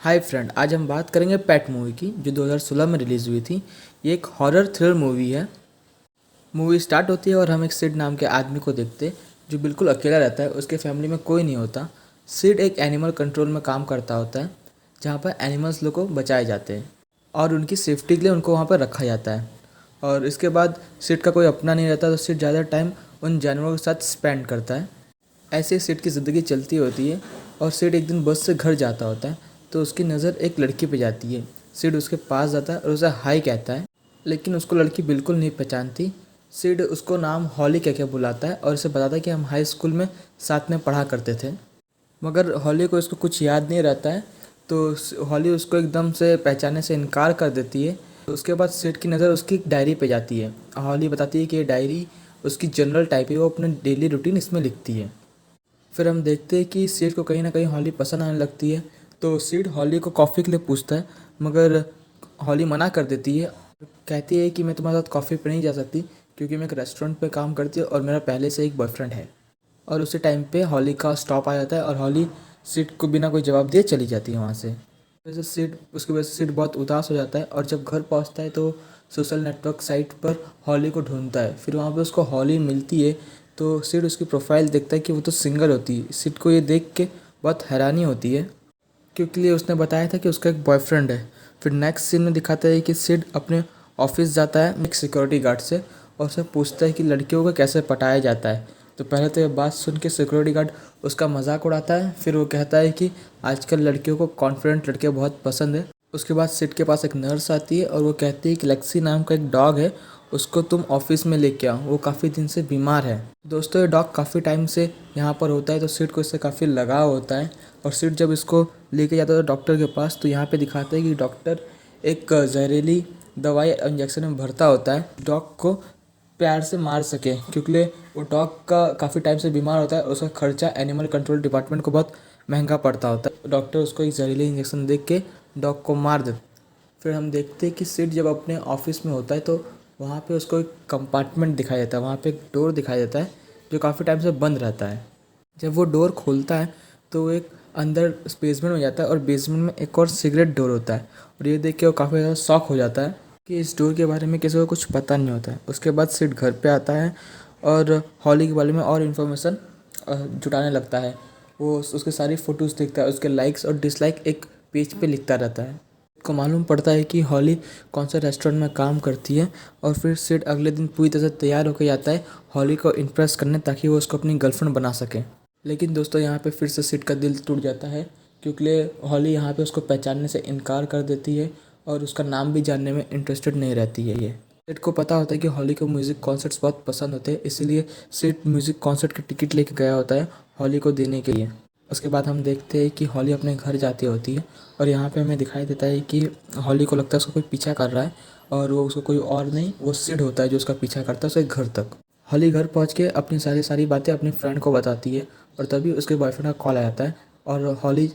Hi friend, आज हम बात करेंगे पेट मूवी की जो 2016 में रिलीज़ हुई थी। ये एक हॉरर थ्रिलर मूवी है। मूवी स्टार्ट होती है और हम एक सिड नाम के आदमी को देखते हैं जो बिल्कुल अकेला रहता है। उसके फैमिली में कोई नहीं होता। सिड एक एनिमल कंट्रोल में काम करता होता है जहाँ पर एनिमल्स लोग को बचाए जाते हैं और उनकी सेफ्टी के लिए उनको वहाँ पर रखा जाता है। और इसके बाद सिड का कोई अपना नहीं रहता तो सिड ज़्यादा टाइम उन जानवरों के साथ स्पेंड करता है। ऐसे ही सिड की ज़िंदगी चलती होती है और सिड एक दिन बस से घर जाता होता है तो उसकी नज़र एक लड़की पे जाती है। सिड उसके पास जाता है और उसे हाय कहता है, लेकिन उसको लड़की बिल्कुल नहीं पहचानती। सिड उसको नाम हॉली कह के बुलाता है और उसे बताता है कि हम हाई स्कूल में साथ में पढ़ा करते थे। मगर हॉली को इसको कुछ याद नहीं रहता है तो हॉली उसको एकदम से पहचानने से इनकार कर देती है। तो उसके बाद सिड की नज़र उसकी डायरी पे जाती है। हॉली बताती है कि ये डायरी उसकी जनरल टाइप है, वो अपने डेली रूटीन इसमें लिखती है। फिर हम देखते हैं कि सिड को कहीं ना कहीं हॉली पसंद आने लगती है तो सिड हॉली को कॉफ़ी के लिए पूछता है, मगर हॉली मना कर देती है। कहती है कि मैं तुम्हारे साथ कॉफ़ी पे नहीं जा सकती क्योंकि मैं एक रेस्टोरेंट पे काम करती हूँ और मेरा पहले से एक बॉयफ्रेंड है। और उसी टाइम पे हॉली का स्टॉप आ जाता है और हॉली सिड को बिना कोई जवाब दिए चली जाती है वहाँ से। वैसे सिड उसकी वजह से सिड बहुत उदास हो जाता है और जब घर पहुँचता है तो सोशल नेटवर्क साइट पर हॉली को ढूंढता है। फिर वहाँ पे उसको हॉली मिलती है तो सिड उसकी प्रोफाइल देखता है कि वो तो सिंगल होती है। सिड को ये देख के बहुत हैरानी होती है क्योंकि उसने बताया था कि उसका एक बॉयफ्रेंड है। फिर नेक्स्ट सीन में दिखाता है कि सिड अपने ऑफिस जाता है एक सिक्योरिटी गार्ड से और उससे पूछता है कि लड़कियों को कैसे पटाया जाता है। तो पहले तो ये बात सुन के सिक्योरिटी गार्ड उसका मजाक उड़ाता है। फिर वो कहता है कि आजकल लड़कियों को कॉन्फिडेंट लड़के बहुत पसंद है। उसके बाद सिड के पास एक नर्स आती है और वो कहती है कि लेक्सी नाम का एक डॉग है, उसको तुम ऑफिस में लेके आओ, वो काफ़ी दिन से बीमार है। दोस्तों, ये डॉग काफ़ी टाइम से यहाँ पर होता है तो सिड को इससे काफ़ी लगाव होता है। और सिड जब इसको लेके जाता था डॉक्टर के पास तो यहाँ पे दिखाता है कि डॉक्टर एक जहरीली दवाई इंजेक्शन में भरता होता है डॉग को प्यार से मार सके, क्योंकि वो डॉग का काफ़ी टाइम से बीमार होता है और उसका खर्चा एनिमल कंट्रोल डिपार्टमेंट को बहुत महंगा पड़ता होता है। डॉक्टर उसको एक जहरीली इंजेक्शन दे के डॉग को मार देता। फिर हम देखते हैं कि सिड जब अपने ऑफिस में होता है तो वहाँ पे उसको एक कंपार्टमेंट दिखाई देता है, वहाँ पे एक डोर दिखाई देता है जो काफ़ी टाइम से बंद रहता है। जब वो डोर खोलता है तो वो एक अंदर बेसमेंट में जाता है और बेसमेंट में एक और सिगरेट डोर होता है और ये देख के वो काफ़ी ज़्यादा शॉक हो जाता है कि इस डोर के बारे में किसी को कुछ पता नहीं होता है। उसके बाद सिड घर पे आता है और हॉली के बारे में और इन्फॉर्मेशन जुटाने लगता है। वो उसके सारी फ़ोटोज़ देखता है, उसके लाइक्स और डिसलाइक एक पेज पे लिखता रहता है। को मालूम पड़ता है कि हॉली कौन सा रेस्टोरेंट में काम करती है और फिर सिड अगले दिन पूरी तरह से तैयार होकर जाता है हॉली को इम्प्रेस करने ताकि वो उसको अपनी गर्लफ्रेंड बना सके। लेकिन दोस्तों, यहाँ पे फिर से सिड का दिल टूट जाता है क्योंकि हॉली यहाँ पे उसको पहचानने से इनकार कर देती है और उसका नाम भी जानने में इंटरेस्टेड नहीं रहती है। ये सिड को पता होता है कि हॉली को म्यूज़िक कॉन्सर्ट्स बहुत पसंद होते हैं, इसीलिए सिड म्यूज़िक कॉन्सर्ट की टिकट लेके गया होता है हॉली को देने के लिए। उसके बाद हम देखते हैं कि हॉली अपने घर जाती होती है और यहाँ पे हमें दिखाई देता है कि हॉली को लगता है उसको कोई पीछा कर रहा है और वो उसको कोई और नहीं, वो सिड होता है जो उसका पीछा करता है उसके घर तक। हॉली घर पहुँच के अपनी सारी बातें अपनी फ्रेंड को बताती है और तभी उसके बॉयफ्रेंड का कॉल आ जाता है और हॉली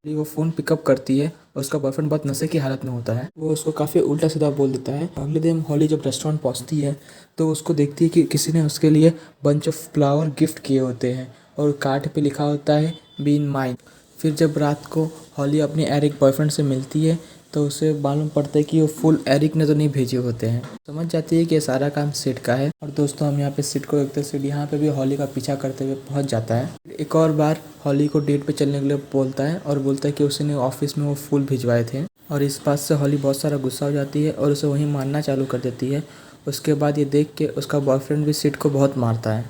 वो फ़ोन पिकअप करती है और उसका बॉयफ्रेंड बहुत नशे की हालत में होता है। वो उसको काफ़ी उल्टा सीधा बोल देता है। अगले दिन हॉली जब रेस्टोरेंट पहुंचती है तो उसको देखती है कि किसी ने उसके लिए बंच ऑफ फ्लावर गिफ्ट किए होते हैं और कार्ड पे लिखा होता है बीन माइन। फिर जब रात को हॉली अपनी एरिक बॉयफ्रेंड से मिलती है तो उसे मालूम पड़ता है कि वो फुल एरिक ने तो नहीं भेजे होते हैं। समझ जाती है कि ये सारा काम सिड का है। और दोस्तों, हम यहाँ पे सिड को देखते हैं। सिड यहाँ पे भी हॉली का पीछा करते हुए पहुँच जाता है। एक और बार हॉली को डेट पे चलने के लिए बोलता है और बोलता है कि उसने ऑफिस में वो फूल भिजवाए थे और इस बात से हॉली बहुत सारा गुस्सा हो जाती है और उसे वहीं मारना चालू कर देती है। उसके बाद ये देख के उसका बॉयफ्रेंड भी सिड को बहुत मारता है।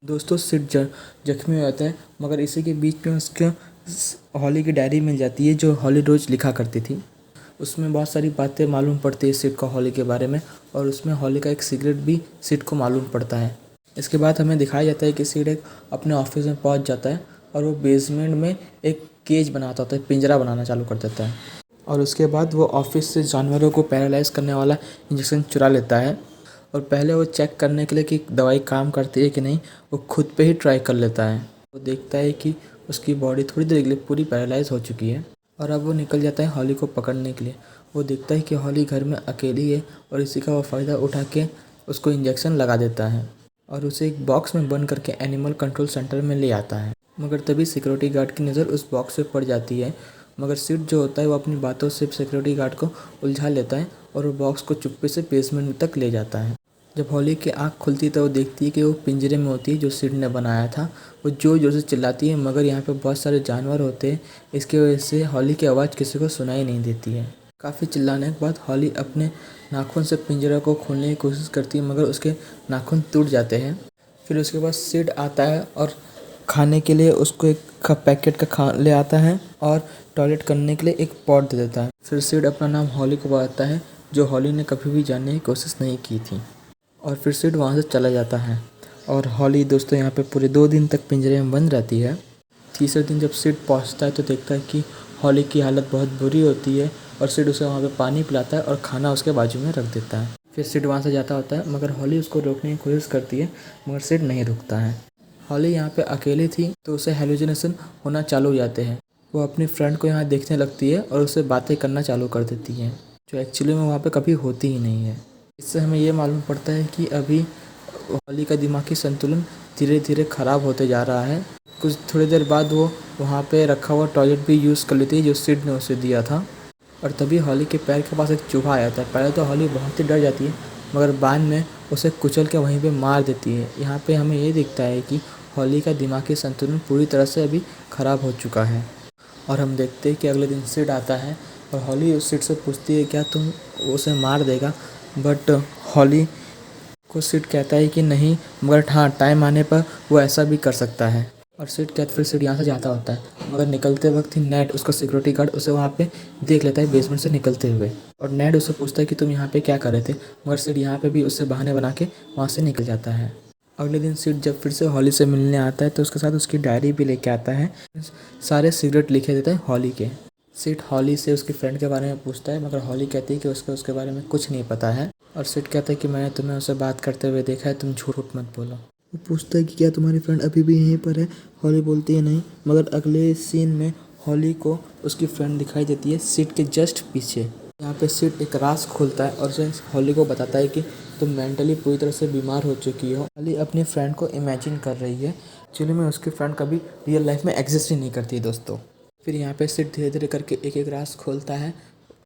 दोस्तों, सिड जख्मी हो जाता है, मगर इसी के बीच में उसके हॉली की डायरी मिल जाती है जो हॉली रोज़ लिखा करती थी। उसमें बहुत सारी बातें मालूम पड़ती है सिड को हॉली के बारे में और उसमें हॉली का एक सीक्रेट भी सिड को मालूम पड़ता है। इसके बाद हमें दिखाया जाता है कि सिड एक अपने ऑफिस में पहुंच जाता है और वो बेसमेंट में एक केज बनाता होता है, पिंजरा बनाना चालू कर देता है और उसके बाद वो ऑफिस से जानवरों को पैरालाइज करने वाला इंजेक्शन चुरा लेता है और पहले वो चेक करने के लिए कि दवाई काम करती है कि नहीं, वो खुद पे ही ट्राई कर लेता है। वो देखता है कि उसकी बॉडी थोड़ी देर के लिए पूरी पैरालाइज हो चुकी है और अब वो निकल जाता है हॉली को पकड़ने के लिए। वो देखता है कि हॉली घर में अकेली है और इसी का वो फ़ायदा उठा के उसको इंजेक्शन लगा देता है और उसे एक बॉक्स में बंद करके एनिमल कंट्रोल सेंटर में ले आता है। मगर तभी सिक्योरिटी गार्ड की नज़र उस बॉक्स पे पड़ जाती है। मगर सिड जो होता है वो अपनी बातों से सिक्योरिटी गार्ड को उलझा लेता है और वो बॉक्स को चुप्पे से बेसमेंट तक ले जाता है। जब हॉली की आँख खुलती है तो वो देखती है कि वो पिंजरे में होती है जो सिड ने बनाया था। वो ज़ोर ज़ोर से चिल्लाती है मगर यहाँ पे बहुत सारे जानवर होते हैं, इसकी वजह से हॉली की आवाज़ किसी को सुनाई नहीं देती है। काफ़ी चिल्लाने के बाद हॉली अपने नाखून से पिंजरा को खोलने की कोशिश करती है मगर उसके नाखून टूट जाते हैं। फिर उसके बाद सिड आता है और खाने के लिए उसको एक पैकेट का खा ले आता है और टॉयलेट करने के लिए एक पॉट दे देता है। फिर सिड अपना नाम हॉली को बताता है जो हॉली ने कभी भी जानने की कोशिश नहीं की थी, और फिर सिड वहाँ से चला जाता है। और हॉली दोस्तों यहाँ पे पूरे 2 दिन तक पिंजरे में बंद रहती है। तीसरे दिन जब सिड पहुँचता है तो देखता है कि हॉली की हालत बहुत बुरी होती है और सिड उसे वहाँ पे पानी पिलाता है और खाना उसके बाजू में रख देता है। फिर सिड वहाँ से जाता होता है मगर हॉली उसको रोकने की कोशिश करती है मगर सिड नहीं रुकता है। हॉली यहाँ पे अकेली थी तो उसे हेलुसिनेशन होना चालू हो जाते हैं। वो अपनी फ्रेंड को यहाँ देखने लगती है और उससे बातें करना चालू कर देती है जो एक्चुअली में वहाँ पे कभी होती ही नहीं है। इससे हमें ये मालूम पड़ता है कि अभी हॉली का दिमागी संतुलन धीरे धीरे ख़राब होते जा रहा है। कुछ थोड़ी देर बाद वो वहाँ पे रखा हुआ टॉयलेट भी यूज़ कर लेती है जो सिड ने उसे दिया था, और तभी हॉली के पैर के पास एक चूहा आ जाता है। पहले तो हॉली बहुत ही डर जाती है मगर बाद में उसे कुचल के वहीं पे मार देती है। यहाँ पे हमें ये दिखता है कि हॉली का दिमागी संतुलन पूरी तरह से अभी ख़राब हो चुका है। और हम देखते हैं कि अगले दिन सिड आता है और हॉली उस सिड से पूछती है क्या तुम उसे मार देगा, बट हॉली को सिड कहता है कि नहीं, मगर हाँ टाइम आने पर वो ऐसा भी कर सकता है। और फिर सिड यहाँ से जाता होता है मगर निकलते वक्त ही नेड उसका सिक्योरिटी गार्ड उसे वहाँ पे देख लेता है बेसमेंट से निकलते हुए, और नेड उससे पूछता है कि तुम यहाँ पे क्या कर रहे थे, मगर सिड यहाँ पे भी उससे बहाने बना के वहाँ से निकल जाता है। अगले दिन सिड जब फिर से हॉली से मिलने आता है तो उसके साथ उसकी डायरी भी लेके आता है। सारे सिगरेट लिखे देता है हॉली के। सिड हॉली से उसकी फ्रेंड के बारे में पूछता है मगर हॉली कहती है कि उसके बारे में कुछ नहीं पता है, और सिड कहता है कि मैंने तुम्हें उससे बात करते हुए देखा है, तुम झूठ मत बोलो। वो पूछता है कि क्या तुम्हारी फ्रेंड अभी भी यहीं पर है। हॉली बोलती है नहीं, मगर अगले सीन में हॉली को उसकी फ्रेंड दिखाई देती है सिड के जस्ट पीछे। यहाँ पे सिड एक राज खोलता है और उसे हॉली को बताता है कि तुम मेंटली पूरी तरह से बीमार हो चुकी हो। हॉली अपनी फ्रेंड को इमेजिन कर रही है, एक्चुअली में उसकी फ्रेंड कभी रियल लाइफ में एग्जिस्ट ही नहीं करती दोस्तों। फिर यहाँ पे सिड धीरे धीरे करके एक एक राज खोलता है।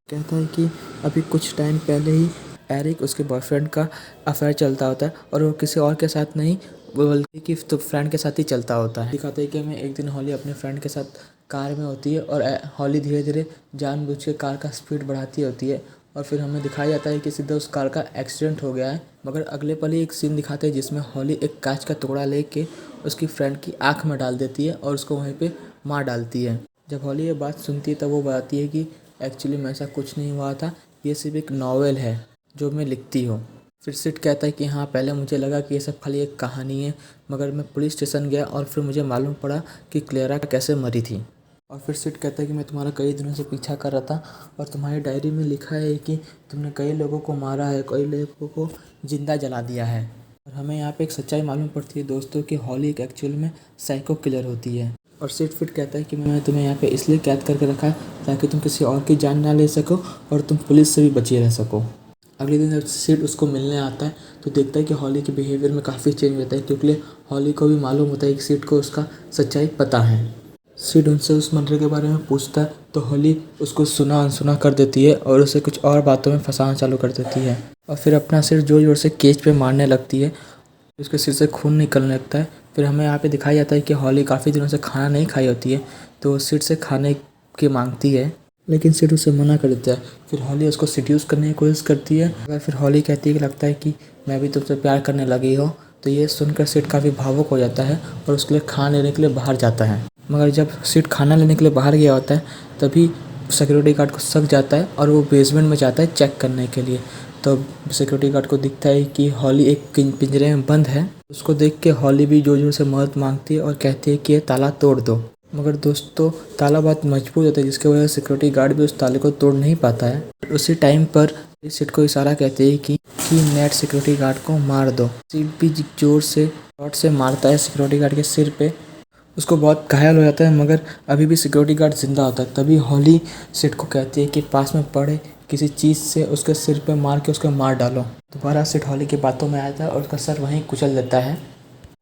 कहता है कि अभी कुछ टाइम पहले ही एरिक उसके बॉयफ्रेंड का अफेयर चलता होता है और वो किसी और के साथ नहीं बल्कि कि तो फ्रेंड के साथ ही चलता होता है। दिखाता है कि हमें एक दिन हॉली अपने फ्रेंड के साथ कार में होती है और हॉली धीरे धीरे जानबूझ के कार का स्पीड बढ़ाती होती है, और फिर हमें दिखाया जाता है कि सीधा उस कार का एक्सीडेंट हो गया है। मगर अगले पल ही एक सीन दिखाते हैं जिसमें हॉली एक कांच का टुकड़ा लेके उसकी फ्रेंड की आँख में डाल देती है और उसको वहीं पर मार डालती है। जब हॉली ये बात सुनती है तब वो बताती है कि एक्चुअली में ऐसा कुछ नहीं हुआ था, ये सिर्फ एक नॉवेल है जो मैं लिखती हूँ। फिर सिड कहता है कि हाँ पहले मुझे लगा कि ये सब खाली एक कहानी है, मगर मैं पुलिस स्टेशन गया और फिर मुझे मालूम पड़ा कि क्लेरा कैसे मरी थी। और फिर सिड कहता है कि मैं तुम्हारा कई दिनों से पीछा कर रहा था और तुम्हारी डायरी में लिखा है कि तुमने कई लोगों को मारा है, कई लोगों को जिंदा जला दिया है। और हमें यहाँ पे एक सच्चाई मालूम पड़ती है दोस्तों कि हॉली एक एक्चुअल में साइको किलर होती है। और सिड फिर कहता है कि मैंने तुम्हें यहाँ पे इसलिए कैद करके रखा है ताकि तुम किसी और की जान ना ले सको और तुम पुलिस से भी बचे रह सको। अगले दिन जब सिड उसको मिलने आता है तो देखता है कि हॉली के बिहेवियर में काफ़ी चेंज होता है, क्योंकि हॉली को भी मालूम होता है कि सिड को उसका सच्चाई पता है। सिड उनसे उस मर्डर के बारे में पूछता है तो हॉली उसको सुना अनसुना कर देती है और उसे कुछ और बातों में फंसाना चालू कर देती है, और फिर अपना सिर जोर जोर से केज पे मारने लगती है। उसके सिर से खून निकलने लगता है। फिर हमें यहाँ पे दिखाया जाता है कि हॉली काफ़ी दिनों से खाना नहीं खाई होती है तो वो सिड से खाने की मांगती है, लेकिन सिड उसे मना कर देता है। फिर हॉली उसको सिड्यूस करने की कोशिश करती है, मगर फिर हॉली कहती है कि लगता है कि मैं भी तुमसे प्यार करने लगी हो। तो ये सुनकर सिड काफ़ी भावुक हो जाता है और उसके लिए खाना लेने के लिए बाहर जाता है। मगर जब सिड खाना लेने के लिए बाहर गया होता है तभी सिक्योरिटी गार्ड को शक जाता है और वो बेसमेंट में जाता है चेक करने के लिए। तो सिक्योरिटी गार्ड को दिखता है कि हॉली एक पिंजरे में बंद है। उसको देख के हॉली भी जोर जोर से मदद मांगती है और कहती है कि ये ताला तोड़ दो। मगर दोस्तों ताला बहुत मजबूत होता है जिसकी वजह से सिक्योरिटी गार्ड भी उस ताले को तोड़ नहीं पाता है। उसी टाइम पर सिड को इशारा कहते हैं कि नेट सिक्योरिटी गार्ड को मार दो। सिड भी जोर से रॉड से मारता है सिक्योरिटी गार्ड के सिर पे। उसको बहुत घायल हो जाता है मगर अभी भी सिक्योरिटी गार्ड जिंदा होता है। तभी हॉली सिड को कहती है कि पास में पड़े किसी चीज़ से उसके सिर पे मार के उसको मार डालो। दोबारा सिड हॉली की बातों में आता है और उसका सर वहीं कुचल देता है।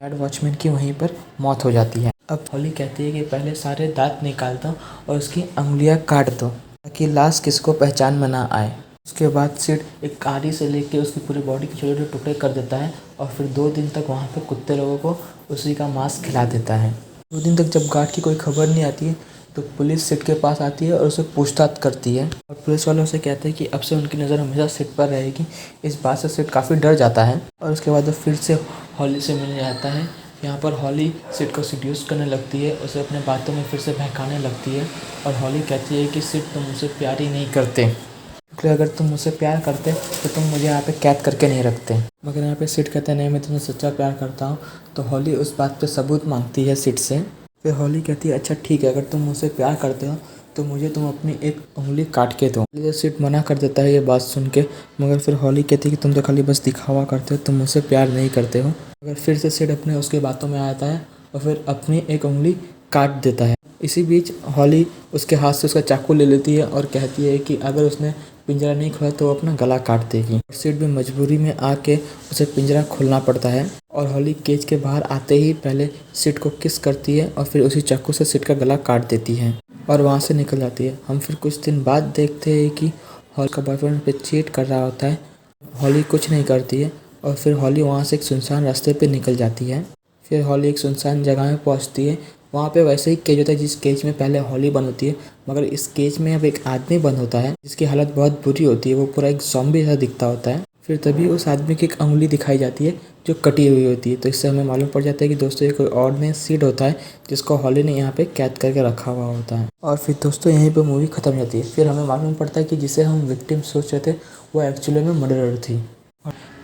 हेड वॉचमैन की वहीं पर मौत हो जाती है। अब हॉली कहती है कि पहले सारे दांत निकाल दो और उसकी अंगुलियां काट दो ताकि लाश किसको पहचान में ना आए। उसके बाद सिड एक कारी से लेके उसकी पूरी बॉडी के छोटे छोटे टुकड़े कर देता है और फिर 2 दिन तक वहाँ पे कुत्ते लोगों को उसी का मांस खिला देता है। 2 दिन तक जब गार्ड की कोई खबर नहीं आती है तो पुलिस सिड के पास आती है और उसे पूछताछ करती है और पुलिस वाले उसे कहते हैं कि अब से उनकी नज़र हमेशा सिड पर रहेगी। इस बात से सिड काफ़ी डर जाता है और उसके बाद वो फिर से हॉली से मिलने जाता है। यहाँ पर हॉली सिड को सीड्यूस करने लगती है, उसे अपने बातों में फिर से बहकाने लगती है और हॉली कहती है कि सिड तुम मुझसे प्यार ही नहीं करते, क्योंकि अगर तुम मुझसे प्यार करते तो तुम मुझे यहाँ पे कैद करके नहीं रखते। मगर यहाँ पे सिड कहते हैं नहीं, मैं तुम्हें सच्चा प्यार करता हूँ। तो हॉली उस बात पे सबूत मांगती है सिड से। फिर हॉली कहती है अच्छा ठीक है, अगर तुम मुझसे प्यार करते हो तो मुझे तुम अपनी एक उंगली काट के दो। तो सिड मना कर देता है ये बात सुन के। मगर फिर हॉली कहती है कि तुम तो खाली बस दिखावा करते हो, तुम मुझसे प्यार नहीं करते हो। मगर फिर से सिड अपने उसके बातों में आता है और फिर अपनी एक उंगली काट देता है। इसी बीच हॉली उसके हाथ से उसका चाकू ले लेती है और कहती है कि अगर उसने पिंजरा नहीं खोला तो वो अपना गला काट देगी। सिड भी मजबूरी में आके उसे पिंजरा खोलना पड़ता है और हॉली केज के बाहर आते ही पहले सिड को किस करती है और फिर उसी चाकू से सिड का गला काट देती है और वहाँ से निकल जाती है। हम फिर कुछ दिन बाद देखते हैं कि हॉली का बॉयफ्रेंड पे चीट कर रहा होता है। हॉली कुछ नहीं करती है और फिर हॉली वहाँ से एक सुनसान रास्ते पे निकल जाती है। फिर हॉली एक सुनसान जगह में पहुँचती है। वहाँ पे वैसे ही केज होता है जिस केज में पहले हॉली बंद होती है, मगर इस केज में अब एक आदमी बंद होता है जिसकी हालत बहुत बुरी होती है। वो पूरा एक ज़ॉम्बी जैसा दिखता होता है। फिर तभी उस आदमी की एक उंगली दिखाई जाती है जो कटी हुई होती है। तो इससे हमें मालूम पड़ जाता है कि दोस्तों ये कोई और ने सिड होता है जिसको हॉली ने यहाँ पे कैद करके रखा हुआ होता है। और फिर दोस्तों यहीं पे मूवी ख़त्म हो जाती है। फिर हमें मालूम पड़ता है कि जिसे हम विक्टिम सोच रहे थे वो एक्चुअली में मर्डरर थी।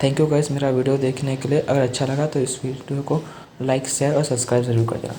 थैंक यू गाइस मेरा वीडियो देखने के लिए। अगर अच्छा लगा तो इस वीडियो को लाइक, शेयर और सब्सक्राइब ज़रूर कर देना।